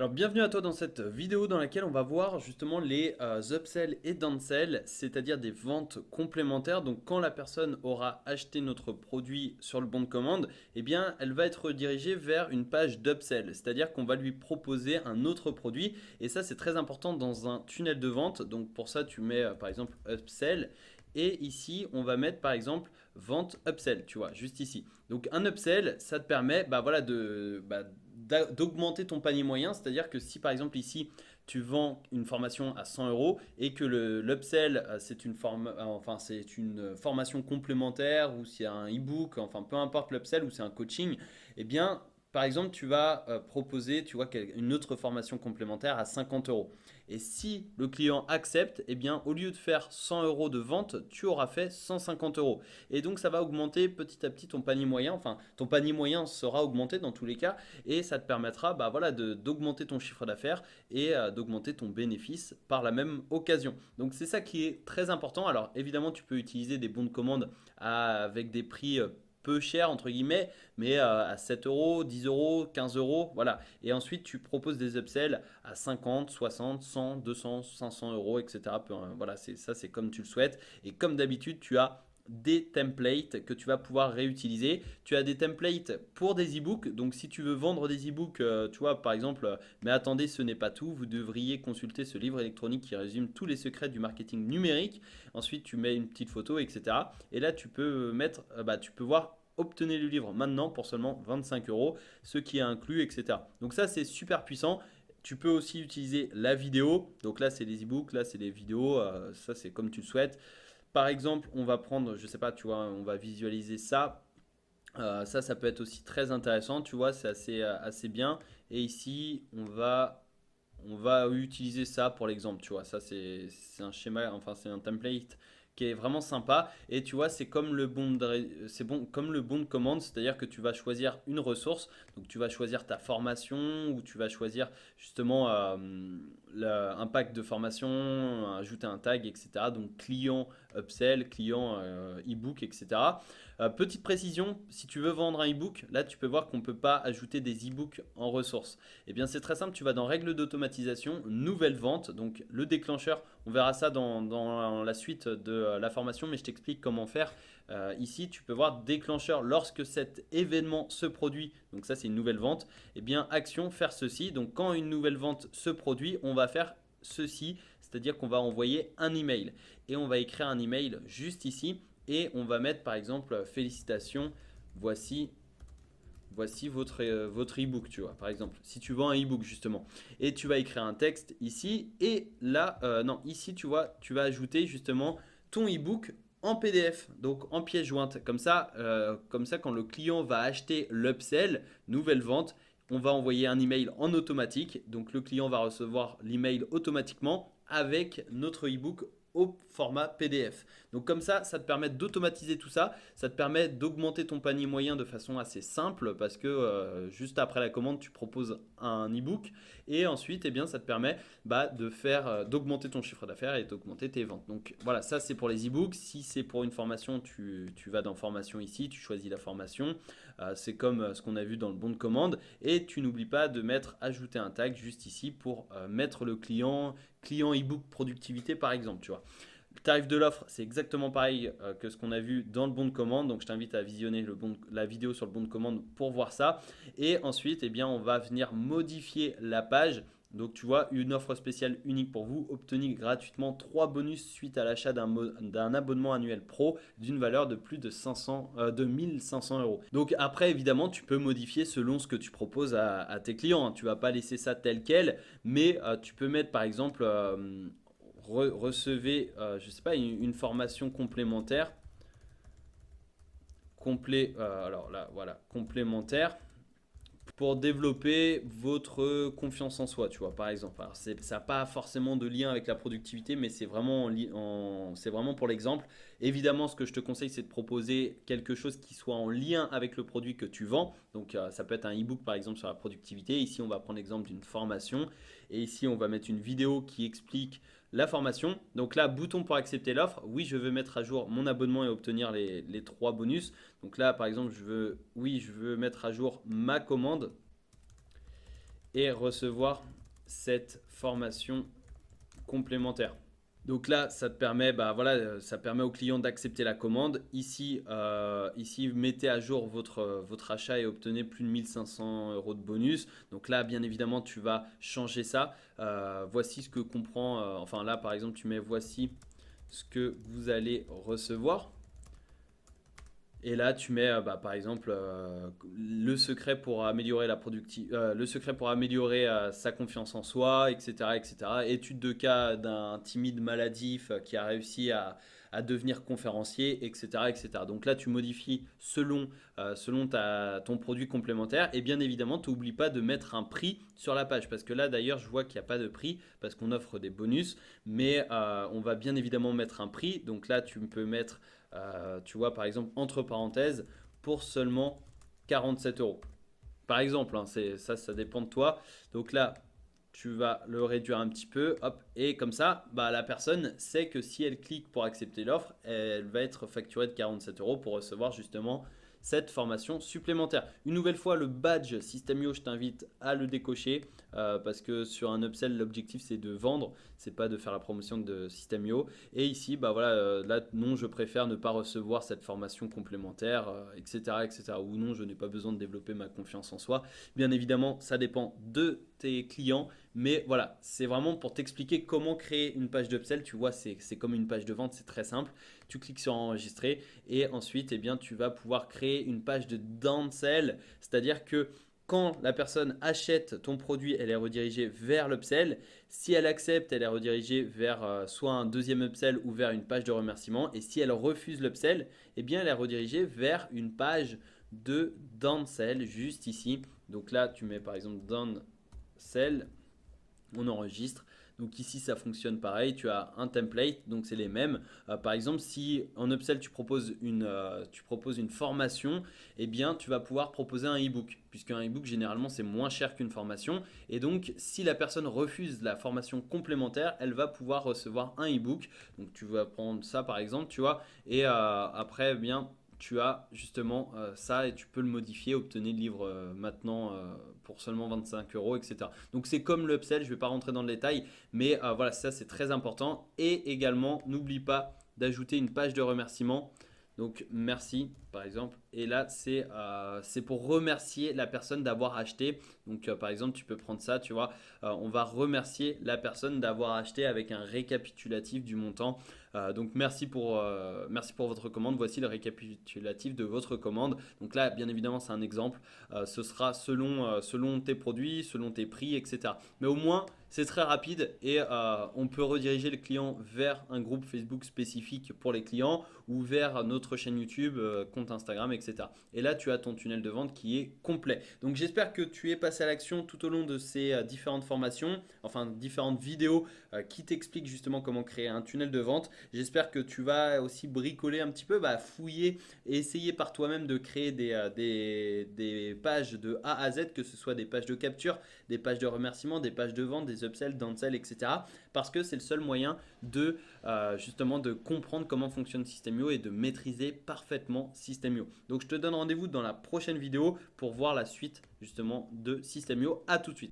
Alors bienvenue à toi dans cette vidéo dans laquelle on va voir justement les upsell et downsell, c'est-à-dire des ventes complémentaires. Donc quand la personne aura acheté notre produit sur le bon de commande, eh bien elle va être redirigée vers une page d'upsell, c'est-à-dire qu'on va lui proposer un autre produit et ça c'est très important dans un tunnel de vente. Donc pour ça tu mets par exemple upsell et ici on va mettre par exemple vente upsell, tu vois, juste ici. Donc un upsell, ça te permet voilà, d'augmenter ton panier moyen, c'est-à-dire que si par exemple ici tu vends une formation à 100 euros et que l'upsell c'est une formation complémentaire ou c'est un e-book, enfin peu importe l'upsell ou c'est un coaching, eh bien par exemple tu vas proposer tu vois, une autre formation complémentaire à 50 euros. Et si le client accepte, eh bien au lieu de faire 100 euros de vente, tu auras fait 150 euros. Et donc ça va augmenter petit à petit ton panier moyen, enfin ton panier moyen sera augmenté dans tous les cas et ça te permettra voilà, d'augmenter ton chiffre d'affaires et d'augmenter ton bénéfice par la même occasion. Donc c'est ça qui est très important. Alors évidemment tu peux utiliser des bons de commande avec des prix peu chers entre guillemets, mais à 7 euros, 10 euros, 15 euros, voilà. Et ensuite tu proposes des upsells à 50, 60, 100, 200, 500 euros, etc. Voilà, ça c'est comme tu le souhaites. Et comme d'habitude tu as des templates que tu vas pouvoir réutiliser. Tu as des templates pour des e-books. Donc si tu veux vendre des e-books, tu vois par exemple, mais attendez, ce n'est pas tout, vous devriez consulter ce livre électronique qui résume tous les secrets du marketing numérique. Ensuite, tu mets une petite photo, etc. Et là, tu peux mettre, tu peux voir obtenez le livre maintenant pour seulement 25 euros, ce qui est inclus, etc. Donc ça, c'est super puissant. Tu peux aussi utiliser la vidéo. Donc là, c'est les e-books, là, c'est les vidéos. Ça, c'est comme tu le souhaites. Par exemple, on va prendre, je sais pas, tu vois, on va visualiser ça. Ça peut être aussi très intéressant, tu vois, c'est assez bien. Et ici, on va utiliser ça pour l'exemple, tu vois. Ça, c'est un schéma, enfin, c'est un template qui est vraiment sympa. Et tu vois, c'est comme c'est bon, comme le bon de commande, c'est-à-dire que tu vas choisir une ressource. Donc, tu vas choisir ta formation ou tu vas choisir justement un pack de formation, ajouter un tag, etc. Donc, client upsell, client e-book, etc. Petite précision, si tu veux vendre un e-book, là tu peux voir qu'on ne peut pas ajouter des e-books en ressources. Eh bien c'est très simple, tu vas dans règles d'automatisation, nouvelle vente, donc le déclencheur, on verra ça dans la suite de la formation, mais je t'explique comment faire. Ici, tu peux voir déclencheur lorsque cet événement se produit, donc ça c'est une nouvelle vente, eh bien action, faire ceci. Donc quand une nouvelle vente se produit, on va faire ceci, c'est-à-dire qu'on va envoyer un email et on va écrire un email juste ici et on va mettre par exemple félicitations, voici votre e-book, tu vois, par exemple, si tu vends un e-book justement. Et tu vas écrire un texte ici, et là, non, ici, tu vois, tu vas ajouter justement ton e-book en PDF, donc en pièce jointe. Comme ça, quand le client va acheter l'upsell, nouvelle vente, on va envoyer un email en automatique. Donc le client va recevoir l'email automatiquement avec notre e-book au format PDF. Donc comme ça te permet d'automatiser tout ça, ça te permet d'augmenter ton panier moyen de façon assez simple parce que juste après la commande, tu proposes un e-book et ensuite, eh bien, ça te permet d'augmenter ton chiffre d'affaires et d'augmenter tes ventes. Donc voilà, ça c'est pour les e-books. Si c'est pour une formation, tu vas dans formation ici, tu choisis la formation. C'est comme ce qu'on a vu dans le bon de commande et tu n'oublies pas de mettre ajouter un tag juste ici pour mettre le client e-book productivité par exemple, tu vois. Le tarif de l'offre, c'est exactement pareil que ce qu'on a vu dans le bon de commande. Donc, je t'invite à visionner la vidéo sur le bon de commande pour voir ça. Et ensuite, eh bien, on va venir modifier la page. Donc, tu vois, une offre spéciale unique pour vous. Obtenez gratuitement 3 bonus suite à l'achat d'un abonnement annuel pro d'une valeur de plus de 1500 euros. Donc, après, évidemment, tu peux modifier selon ce que tu proposes à tes clients, hein. Tu ne vas pas laisser ça tel quel, mais tu peux mettre par exemple recevez, je sais pas, une formation complémentaire, alors là, voilà, complémentaire pour développer votre confiance en soi, tu vois, par exemple. Alors, ça n'a pas forcément de lien avec la productivité, mais c'est vraiment pour l'exemple. Évidemment, ce que je te conseille, c'est de proposer quelque chose qui soit en lien avec le produit que tu vends. Donc, ça peut être un e-book, par exemple, sur la productivité. Ici, on va prendre l'exemple d'une formation. Et ici, on va mettre une vidéo qui explique la formation. Donc là, bouton pour accepter l'offre. Oui, je veux mettre à jour mon abonnement et obtenir les 3 bonus. Donc là, par exemple, je veux mettre à jour ma commande. et recevoir cette formation complémentaire. Donc là, ça te permet, ça permet au client d'accepter la commande. Ici, mettez à jour votre achat et obtenez plus de 1 500 € de bonus. Donc là, bien évidemment, tu vas changer ça. Voici ce que comprend, enfin là, par exemple, tu mets voici ce que vous allez recevoir. Et là, tu mets par exemple le secret pour améliorer le secret pour améliorer sa confiance en soi, etc., etc. Étude de cas d'un timide maladif qui a réussi à devenir conférencier, etc., etc. Donc là, tu modifies selon ton produit complémentaire. Et bien évidemment, tu n'oublies pas de mettre un prix sur la page. Parce que là, d'ailleurs, je vois qu'il n'y a pas de prix parce qu'on offre des bonus. Mais on va bien évidemment mettre un prix. Donc là, tu peux mettre tu vois, par exemple, entre parenthèses, pour seulement 47 euros. Par exemple, hein, ça dépend de toi. Donc là, tu vas le réduire un petit peu, hop, et comme ça, la personne sait que si elle clique pour accepter l'offre, elle va être facturée de 47 euros pour recevoir justement cette formation supplémentaire. Une nouvelle fois, le badge System.io, je t'invite à le décocher parce que sur un upsell, l'objectif c'est de vendre, c'est pas de faire la promotion de System.io. Et ici, là, non, je préfère ne pas recevoir cette formation complémentaire, etc., etc. Ou non, je n'ai pas besoin de développer ma confiance en soi. Bien évidemment, ça dépend de tes clients. Mais voilà, c'est vraiment pour t'expliquer comment créer une page d'upsell. Tu vois, c'est comme une page de vente, c'est très simple. Tu cliques sur enregistrer et ensuite, eh bien, tu vas pouvoir créer une page de downsell. C'est-à-dire que quand la personne achète ton produit, elle est redirigée vers l'upsell. Si elle accepte, elle est redirigée vers soit un deuxième upsell ou vers une page de remerciement. Et si elle refuse l'upsell, eh bien, elle est redirigée vers une page de downsell juste ici. Donc là, tu mets par exemple downsell, on enregistre. Donc ici, ça fonctionne pareil. Tu as un template, donc c'est les mêmes. Par exemple, si en upsell, tu proposes une formation, eh bien, tu vas pouvoir proposer un e-book. Puisqu'un e-book, généralement, c'est moins cher qu'une formation. Et donc, si la personne refuse la formation complémentaire, elle va pouvoir recevoir un e-book. Donc, tu vas prendre ça, par exemple, tu vois. Et après, eh bien, tu as justement ça et tu peux le modifier, obtenir le livre maintenant pour seulement 25 euros, etc. Donc c'est comme l'upsell, je ne vais pas rentrer dans le détail, mais voilà, ça c'est très important. Et également, n'oublie pas d'ajouter une page de remerciement. Donc merci par exemple. Et là, c'est pour remercier la personne d'avoir acheté. Donc par exemple, tu peux prendre ça, tu vois. On va remercier la personne d'avoir acheté avec un récapitulatif du montant. Donc merci pour votre commande. Voici le récapitulatif de votre commande. Donc là, bien évidemment, c'est un exemple. Ce sera selon tes produits, selon tes prix, etc. Mais au moins, c'est très rapide et on peut rediriger le client vers un groupe Facebook spécifique pour les clients ou vers notre chaîne YouTube, compte Instagram, etc. Et là, tu as ton tunnel de vente qui est complet. Donc j'espère que tu es passé à l'action tout au long de ces différentes formations, enfin différentes vidéos qui t'expliquent justement comment créer un tunnel de vente. J'espère que tu vas aussi bricoler un petit peu, fouiller et essayer par toi-même de créer des pages de A à Z, que ce soit des pages de capture, des pages de remerciement, des pages de vente, des upsells, downsell, etc. Parce que c'est le seul moyen de justement de comprendre comment fonctionne System.io et de maîtriser parfaitement System.io. Donc je te donne rendez-vous dans la prochaine vidéo pour voir la suite justement de System.io. À tout de suite.